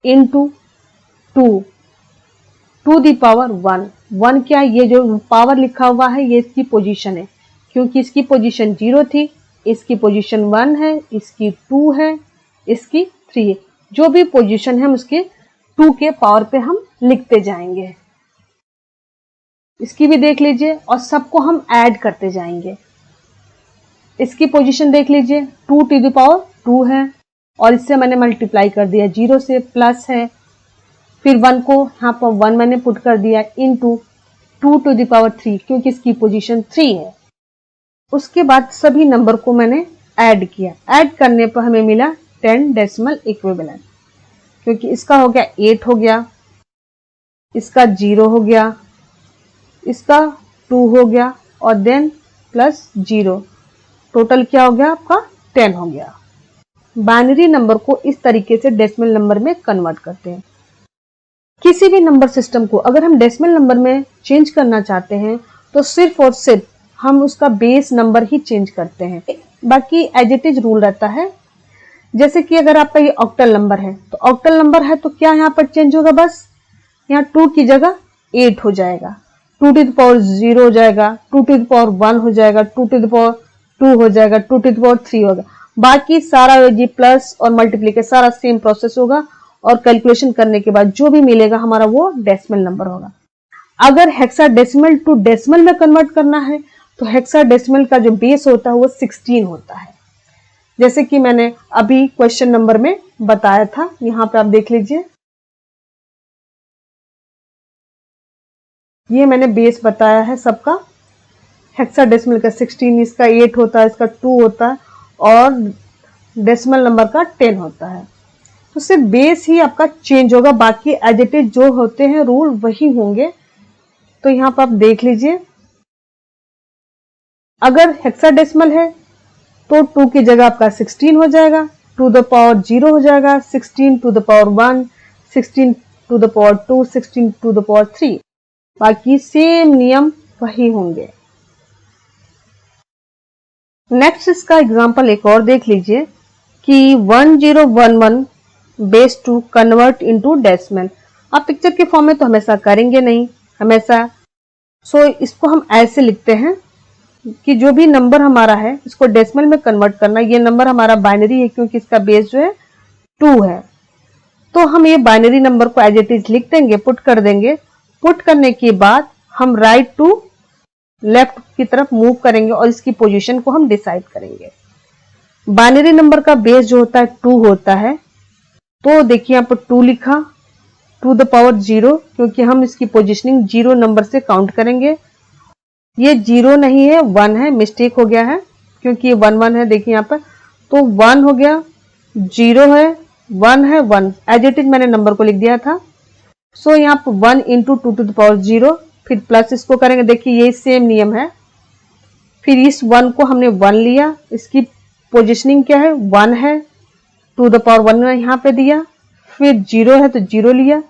इंटू 2 टू दी पावर 1। 1 क्या है, ये जो पावर लिखा हुआ है ये इसकी पोजीशन है, क्योंकि इसकी पोजीशन 0 थी, इसकी पोजीशन 1 है, इसकी 2 है, इसकी 3 है। जो भी पोजीशन है हम उसके 2 के पावर पे हम लिखते जाएंगे। इसकी भी देख लीजिए और सबको हम ऐड करते जाएंगे। इसकी पोजीशन देख लीजिए 2 टू द पावर 2 है और इससे मैंने मल्टीप्लाई कर दिया 0 से, प्लस है, फिर 1 को यहाँ पर 1 मैंने पुट कर दिया इनटू 2 टू द पावर 3, क्योंकि इसकी पोजीशन 3 है। उसके बाद सभी नंबर को मैंने ऐड किया। ऐड करने पर हमें मिला 10 डेसिमल इक्विवेलेंट, क्योंकि इसका हो गया 8 हो गया, इसका 0 हो गया, इसका 2 हो गया और देन प्लस 0, टोटल क्या हो गया आपका 10 हो गया। बाइनरी नंबर को इस तरीके से डेसिमल नंबर में कन्वर्ट करते हैं। किसी भी नंबर सिस्टम को अगर हम डेसिमल नंबर में चेंज करना चाहते हैं तो सिर्फ और सिर्फ हम उसका बेस नंबर ही चेंज करते हैं, बाकी एज इट इज रूल रहता है। जैसे कि अगर आपका ये ऑक्टल नंबर है तो ऑक्टल नंबर है तो क्या यहाँ पर चेंज होगा, बस यहाँ 2 की जगह 8 हो जाएगा, 2 टू द पावर 0 हो जाएगा, 2 टू द पावर 1 हो जाएगा, 2 टू द पावर 2 हो जाएगा, 2 टू द पावर 3 होगा। बाकी सारा ये प्लस और मल्टीप्लीकेशन सारा सेम प्रोसेस होगा और कैलकुलेशन करने के बाद जो भी मिलेगा हमारा वो डेसिमल नंबर होगा। अगर हेक्साडेसिमल टू डेसिमल में कन्वर्ट करना है तो हेक्साडेसिमल का जो बेस होता है वो 16 होता है, जैसे कि मैंने अभी क्वेश्चन नंबर में बताया था। यहाँ पे आप देख लीजिए, ये मैंने बेस बताया है सबका। हेक्साडेसिमल का 16, इसका 8 होता है, इसका 2 होता है और डेसिमल नंबर का 10 होता है। तो सिर्फ बेस ही आपका चेंज होगा, बाकी एज इट इज जो होते हैं रूल वही होंगे। तो यहाँ पर आप देख लीजिए, अगर हेक्साडेसिमल है तो 2 की जगह आपका 16 हो जाएगा, 2 द पावर 0 हो जाएगा, 16 to the power 1, 16 to the power 2, 16 to the power 3, बाकी सेम नियम वही होंगे। नेक्स्ट इसका एग्जांपल एक और देख लीजिए कि 1011 base two convert into decimal. आप पिक्चर के फॉर्म में तो हमेशा करेंगे नहीं हमेशा, सो इसको हम ऐसे लिखते हैं कि जो भी नंबर हमारा है इसको डेसिमल में कन्वर्ट करना। ये नंबर हमारा बाइनरी है क्योंकि इसका बेस जो है 2 है, तो हम ये बाइनरी नंबर को एज इट इज लिख देंगे, पुट कर देंगे। पुट करने के बाद हम राइट टू लेफ्ट की तरफ मूव करेंगे और इसकी पोजीशन को हम डिसाइड करेंगे। बाइनरी नंबर का बेस जो होता है 2 होता है, तो देखिए यहाँ पर 2 लिखा, 2 द पावर 0, क्योंकि हम इसकी पोजीशनिंग 0 नंबर से काउंट करेंगे। ये 0 नहीं है 1 है, मिस्टेक हो गया है क्योंकि ये 1 1 है, देखिए यहाँ पर, तो 1 हो गया, 0 है, 1 है, 1 एज इट इज मैंने नंबर को लिख दिया था। सो यहाँ पर 1 इंटू 2 टू द पावर 0, फिर प्लस इसको करेंगे, देखिए ये सेम नियम है। फिर इस 1 को हमने 1 लिया, इसकी पोजीशनिंग क्या है 1 है, 2 द पावर 1 ने यहाँ पे दिया, फिर 0 है तो 0 लिया,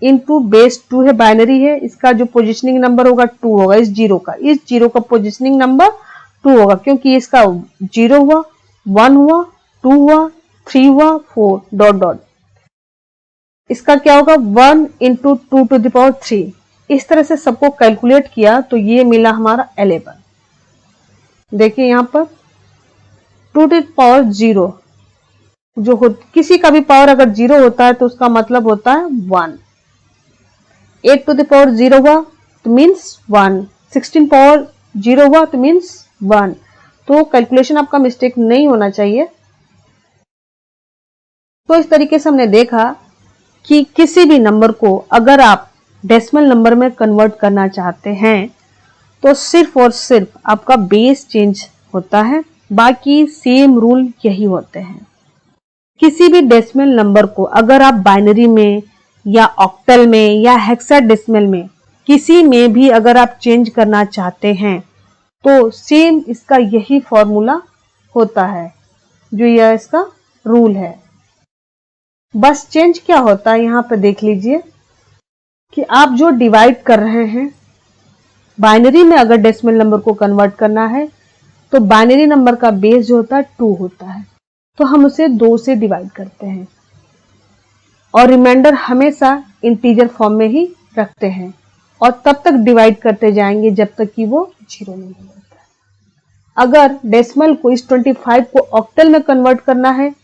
इनटू बेस 2 है, बाइनरी है, इसका जो पोजीशनिंग नंबर होगा 2 होगा। इस 0 का पोजीशनिंग नंबर 2 होगा, क्योंकि इसका 0 हुआ, 1 हुआ, 2 हुआ, 3 हुआ, 4 डॉट डॉट। इसका क्या होगा 1 इंटू 2 टू द पावर 3। इस तरह से सबको कैलकुलेट किया तो ये मिला हमारा 11। देखिए यहाँ पर 2 टू द पावर 0 जो हो, किसी का भी पावर अगर 0 होता है तो उसका मतलब होता है 1। 8 टू द पावर 0 हुआ तो मीन्स 1, 16 पावर 0 हुआ तो मीन्स 1। तो कैलकुलेशन आपका मिस्टेक नहीं होना चाहिए। तो इस तरीके से हमने देखा कि किसी भी नंबर को अगर आप डेसिमल नंबर में कन्वर्ट करना चाहते हैं तो सिर्फ और सिर्फ आपका बेस चेंज होता है, बाकी सेम रूल यही होते हैं। किसी भी डेसिमल नंबर को अगर आप बाइनरी में या ऑक्टल में या हेक्साडेसिमल में किसी में भी अगर आप चेंज करना चाहते हैं तो सेम इसका यही फॉर्मूला होता है, जो यह इसका रूल है। बस चेंज क्या होता है यहाँ पे देख लीजिए कि आप जो डिवाइड कर रहे हैं, बाइनरी में अगर डेसिमल नंबर को कन्वर्ट करना है तो बाइनरी नंबर का बेस जो होता है 2 होता है, तो हम उसे 2 से डिवाइड करते हैं और रिमाइंडर हमेशा इंटीजर फॉर्म में ही रखते हैं और तब तक डिवाइड करते जाएंगे जब तक कि वो 0 नहीं हो जाता। अगर डेसिमल को इस 25 को ऑक्टल में कन्वर्ट करना है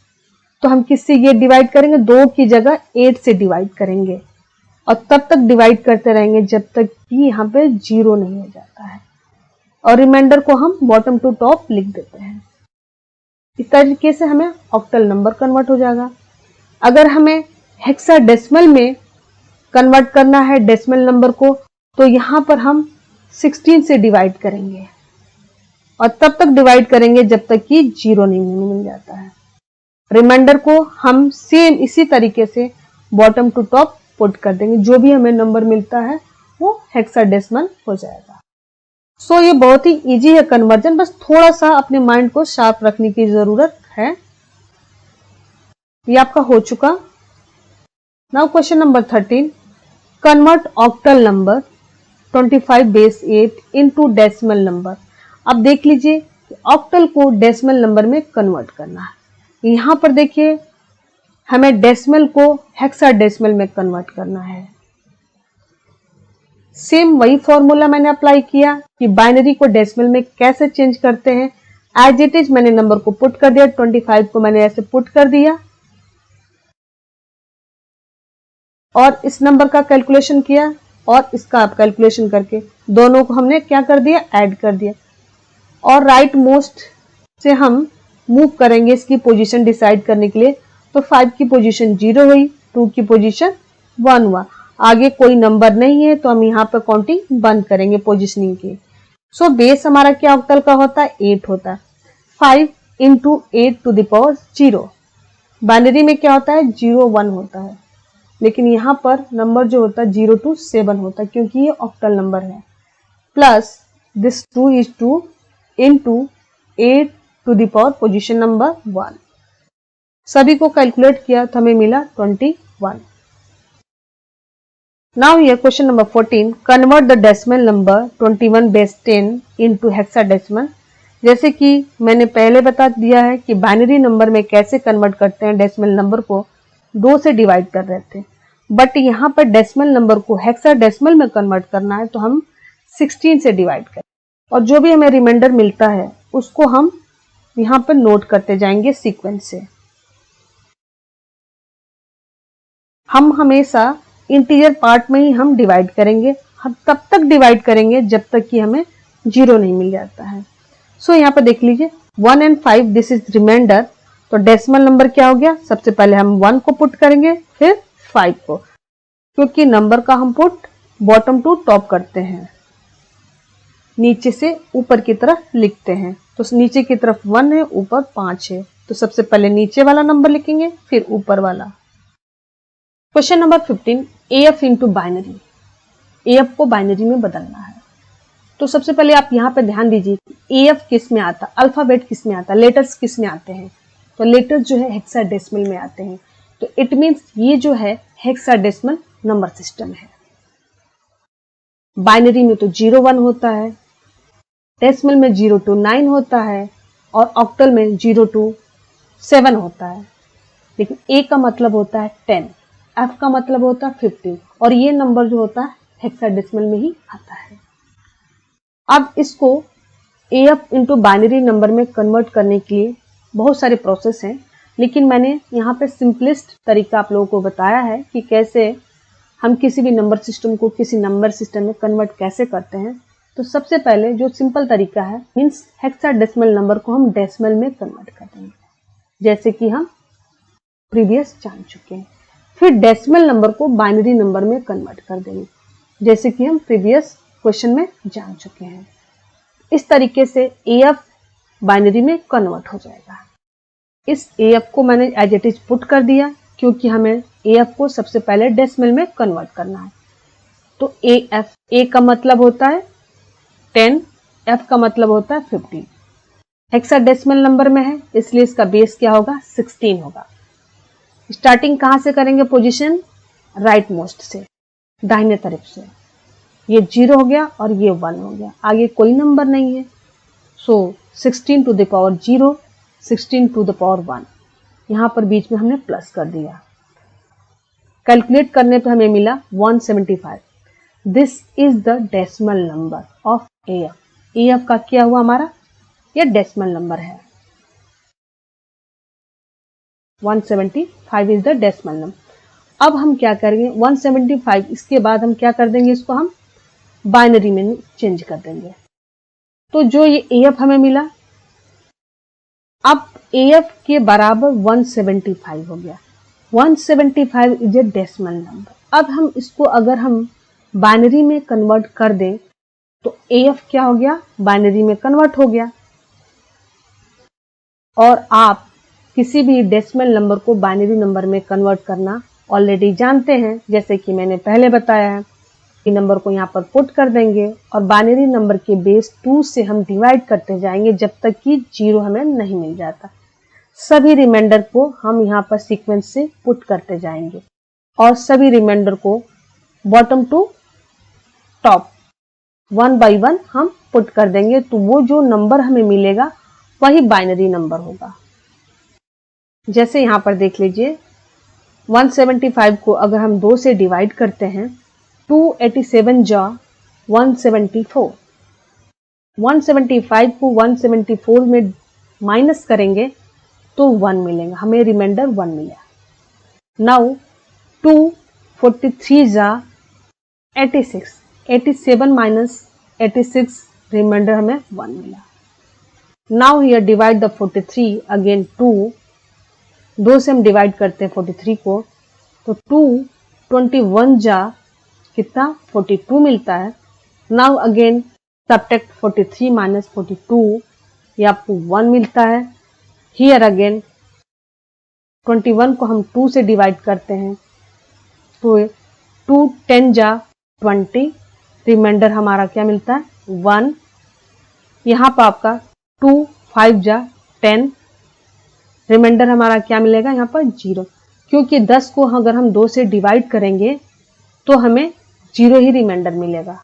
तो हम किससे ये डिवाइड करेंगे, 2 की जगह 8 से डिवाइड करेंगे और तब तक डिवाइड करते रहेंगे जब तक कि यहाँ पे 0 नहीं हो जाता है और रिमाइंडर को हम बॉटम टू टॉप लिख देते हैं। इस तरीके से हमें ऑक्टल नंबर कन्वर्ट हो जाएगा। अगर हमें हेक्साडेसिमल में कन्वर्ट करना है डेसिमल नंबर को तो यहाँ पर हम 16 से डिवाइड करेंगे और तब तक डिवाइड करेंगे जब तक कि 0 नहीं मिल जाता है। रिमाइंडर को हम सेम इसी तरीके से बॉटम टू टॉप पुट कर देंगे, जो भी हमें नंबर मिलता है वो हेक्साडेसिमल हो जाएगा। सो ये बहुत ही इजी है कन्वर्जन, बस थोड़ा सा अपने माइंड को शार्प रखने की जरूरत है। ये आपका हो चुका। Now question number 13, convert octal number 25 base 8 into decimal number. अब देख लीजिए कि ऑक्टल को डेसिमल नंबर में कन्वर्ट करना है। यहां पर देखिए हमें डेसिमल को हेक्साडेसिमल में कन्वर्ट करना है। सेम वही फॉर्मूला मैंने अप्लाई किया कि बाइनरी को डेसिमल में कैसे चेंज करते हैं। एज इट इज मैंने नंबर को पुट कर दिया, 25 को मैंने ऐसे पुट कर दिया और इस नंबर का कैलकुलेशन किया और इसका आप कैलकुलेशन करके दोनों को हमने क्या कर दिया, ऐड कर दिया और राइट मोस्ट से हम मूव करेंगे इसकी पोजीशन डिसाइड करने के लिए। तो 5 की पोजीशन 0 हुई, 2 की पोजीशन 1 हुआ, आगे कोई नंबर नहीं है तो हम यहाँ पर काउंटिंग बंद करेंगे पोजीशनिंग की। सो बेस हमारा क्या ऑक्टल का होता है, 8 होता है। 5 into 8 to the power 0। Binary में क्या होता है, 0 1 होता है, लेकिन यहाँ पर नंबर जो होता है 0 to 7 होता है क्योंकि ये ऑक्टल नंबर है। Plus this 2 is 2 into 8 to the power position number 1। सभी को कैलकुलेट किया तो हमें मिला 21। नाउ ये question number 14, convert the decimal number 21 base 10 into hexadecimal. जैसे कि मैंने पहले बता दिया है कि बाइनरी नंबर में कैसे कन्वर्ट करते हैं, डेसिमल नंबर को 2 से डिवाइड कर रहे थे, बट यहाँ पर डेसिमल नंबर को हेक्साडेसिमल में कन्वर्ट करना है तो हम 16 से डिवाइड करें और जो भी हमें रिमाइंडर मिलता है उसको हम यहाँ पर नोट करते जाएंगे सीक्वेंस से। हम हमेशा इंटीजर पार्ट में ही हम डिवाइड करेंगे, हम तब तक डिवाइड करेंगे जब तक कि हमें 0 नहीं मिल जाता है। सो यहाँ पर देख लीजिए 1 and 5 दिस इज रिमाइंडर, तो डेसिमल नंबर क्या हो गया, सबसे पहले हम 1 को पुट करेंगे फिर 5 को, क्योंकि नंबर का हम पुट बॉटम टू टॉप करते हैं, नीचे से ऊपर की तरफ लिखते हैं। तो नीचे की तरफ 1 है, ऊपर 5 है, तो सबसे पहले नीचे वाला नंबर लिखेंगे फिर ऊपर वाला। Question number 15, AF into binary. AF को बाइनरी में बदलना है तो सबसे पहले आप यहाँ पे ध्यान दीजिए AF किस में आता है, अल्फाबेट किस में आता है, लेटर्स किस में आते हैं। तो लेटर्स जो है हेक्साडेसिमल में आते हैं, तो इट मीन्स ये जो है हेक्साडेसिमल नंबर सिस्टम है। बाइनरी में तो 0 1 होता है, डेसिमल में 0 to 9 होता है और ऑक्टल में 0 to 7 होता है। लेकिन A का मतलब होता है 10, F का मतलब होता है 15 और ये नंबर जो होता है हेक्साडेसिमल में ही आता है। अब इसको AF इंटू बाइनरी नंबर में कन्वर्ट करने के लिए बहुत सारे प्रोसेस हैं, लेकिन मैंने यहाँ पे सिंपलेस्ट तरीका आप लोगों को बताया है कि कैसे हम किसी भी नंबर सिस्टम को किसी नंबर सिस्टम में कन्वर्ट कैसे करते हैं। तो सबसे पहले जो सिंपल तरीका है मीन्स हेक्साडेसिमल नंबर को हम डेसिमल में कन्वर्ट कर देंगे, जैसे कि हम प्रीवियस जान चुके हैं। फिर डेसिमल नंबर को बाइनरी नंबर में कन्वर्ट कर देंगे, जैसे कि हम प्रीवियस क्वेश्चन में जान चुके हैं। इस तरीके से AF बाइनरी में कन्वर्ट हो जाएगा। इस AF को मैंने एज इट इज पुट कर दिया क्योंकि हमें AF को सबसे पहले डेसिमल में कन्वर्ट करना है। तो AF, A का मतलब होता है 10, F का मतलब होता है 15। हेक्साडेसिमल नंबर में है इसलिए इसका बेस क्या होगा, 16 होगा। स्टार्टिंग कहां से करेंगे, पोजीशन राइट मोस्ट से, दाहिने तरफ से। ये 0 हो गया और ये 1 हो गया, आगे कोई नंबर नहीं है। So 16 to the power 0, 16 to the power 1, यहां पर बीच में हमने प्लस कर दिया। कैलकुलेट करने पे हमें मिला 175। This is the decimal number of AF। AF का क्या हुआ हमारा, यह डेसिमल नंबर है। 175 इज द डेसिमल नंबर। अब हम क्या करेंगे, 175 इसके बाद हम क्या कर देंगे, इसको हम बाइनरी में चेंज कर देंगे। तो जो ये AF हमें मिला, अब AF के बराबर 175 हो गया। 175 इज ए डेसिमल नंबर। अब हम इसको अगर हम बाइनरी में कन्वर्ट कर दें तो AF क्या हो गया, बाइनरी में कन्वर्ट हो गया। और आप किसी भी डेसिमल नंबर को बाइनरी नंबर में कन्वर्ट करना ऑलरेडी जानते हैं, जैसे कि मैंने पहले बताया है। नंबर को यहाँ पर पुट कर देंगे और बाइनरी नंबर के बेस 2 से हम डिवाइड करते जाएंगे जब तक कि 0 हमें नहीं मिल जाता। सभी रिमाइंडर को हम यहाँ पर सीक्वेंस से पुट करते जाएंगे और सभी रिमाइंडर को बॉटम टू टॉप 1 बाय 1 हम पुट कर देंगे। तो वो जो नंबर हमें मिलेगा वही बाइनरी नंबर होगा। जैसे यहाँ पर देख लीजिए, 175 को अगर हम 2 से डिवाइड करते हैं, 287 जा 174। 175 को 174 में माइनस करेंगे तो 1 मिलेगा, हमें रिमाइंडर 1 मिला। नाउ 243 जा 86, 87 माइनस 86, रिमाइंडर हमें 1 मिला। Now here divide the 43 again 2 से हम डिवाइड करते हैं 43 को, तो 221 जा कितना, 42 मिलता है। नाउ अगेन सबट्रैक्ट 43 माइनस 42, ये आपको 1 मिलता है। हियर अगेन 21 को हम 2 से डिवाइड करते हैं तो 2 10 जा 20, रिमाइंडर हमारा क्या मिलता है, 1। यहाँ पर आपका 2 5 जा 10, रिमाइंडर हमारा क्या मिलेगा, यहाँ पर 0, क्योंकि 10 को अगर हम 2 से डिवाइड करेंगे तो हमें 0 ही रिमाइंडर मिलेगा।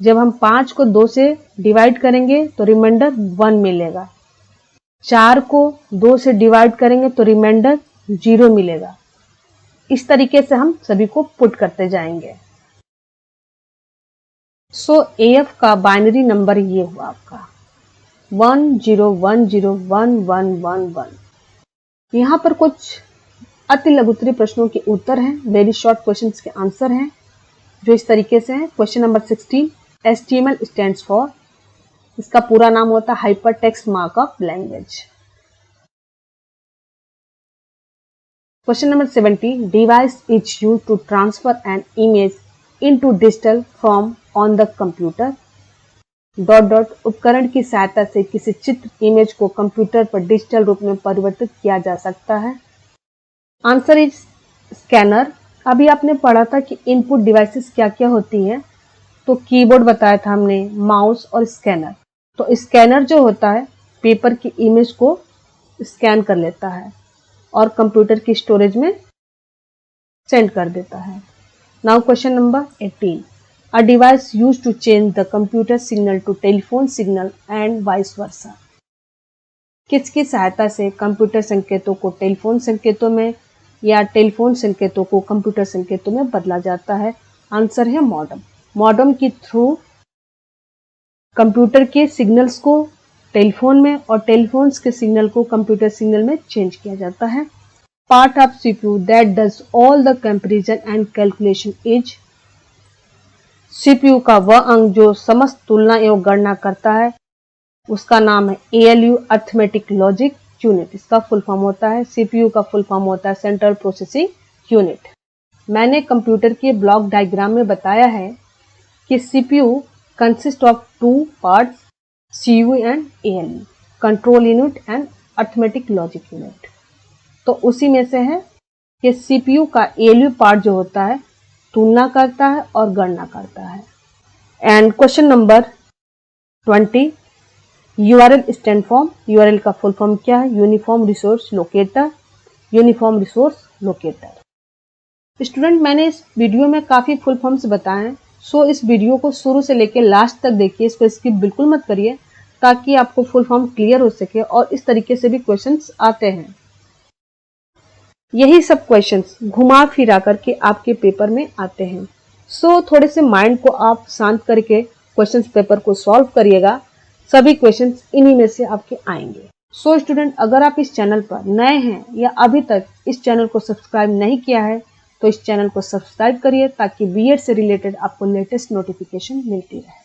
जब हम 5 को 2 से डिवाइड करेंगे तो रिमाइंडर 1 मिलेगा। 4 को 2 से डिवाइड करेंगे तो रिमाइंडर 0 मिलेगा। इस तरीके से हम सभी को पुट करते जाएंगे। सो AF का बाइनरी नंबर ये हुआ आपका 10101111। यहाँ पर कुछ अति लघुत्तरी प्रश्नों के उत्तर हैं, वेरी शॉर्ट क्वेश्चंस के आंसर हैं जो इस तरीके से हैं। Question number 16, HTML stands for, इसका पूरा नाम होता है hypertext markup language. Question number 17, device is used to transfer an image into digital form on the computer. Dot dot, उपकरण की सहायता से किसी चित्र इमेज को कंप्यूटर पर डिजिटल रूप में परिवर्तित किया जा सकता है। Answer is scanner. अभी आपने पढ़ा था कि इनपुट डिवाइसेस क्या क्या होती है, तो कीबोर्ड बताया था हमने, माउस और स्कैनर। तो स्कैनर जो होता है पेपर की इमेज को स्कैन कर लेता है और कंप्यूटर की स्टोरेज में सेंड कर देता है। Now question number 18, a device used to change the computer signal to telephone signal and vice versa. किसकी सहायता से कंप्यूटर संकेतों को टेलीफोन संकेतों में या टेलीफोन संकेतों को कंप्यूटर संकेतों में बदला जाता है। आंसर है मॉडेम। मॉडेम के थ्रू कंप्यूटर के सिग्नल्स को टेलीफोन में और टेलीफोन्स के सिग्नल को कंप्यूटर सिग्नल में चेंज किया जाता है। Part of CPU that does all the comparison and calculation is. CPU का वह अंग जो समस्त तुलना एवं गणना करता है उसका नाम है ALU, अर्थमेटिक लॉजिक यूनिट। इसका फुल फॉर्म होता है, CPU का फुल फॉर्म होता है सेंट्रल प्रोसेसिंग यूनिट। मैंने कंप्यूटर के ब्लॉक डायग्राम में बताया है कि CPU consist of 2 parts, CU and ALU, control unit and arithmetic logic unit. तो उसी में से है कि CPU का ALU पार्ट जो होता है तुलना करता है और गणना करता है। And question number 20, URL stand form. URL का फुल फॉर्म क्या है? Uniform resource locator. Uniform resource locator. Student, मैंने इस वीडियो में काफी फुल फॉर्म्स बताए हैं, सो इस वीडियो को शुरू से लेकर लास्ट तक देखिए, इसको स्किप बिल्कुल मत करिए ताकि आपको फुल फॉर्म क्लियर हो सके और इस तरीके से भी क्वेश्चंस आते हैं। यही सब क्वेश्चंस घुमा फिरा करके आपके पेपर में आते हैं। सो थोड़े से माइंड को आप शांत करके क्वेश्चंस पेपर को सॉल्व करिएगा, सभी क्वेश्चंस इन्हीं में से आपके आएंगे। सो स्टूडेंट, अगर आप इस चैनल पर नए हैं या अभी तक इस चैनल को सब्सक्राइब नहीं किया है तो इस चैनल को सब्सक्राइब करिए ताकि बीएड से रिलेटेड आपको लेटेस्ट नोटिफिकेशन मिलती रहे।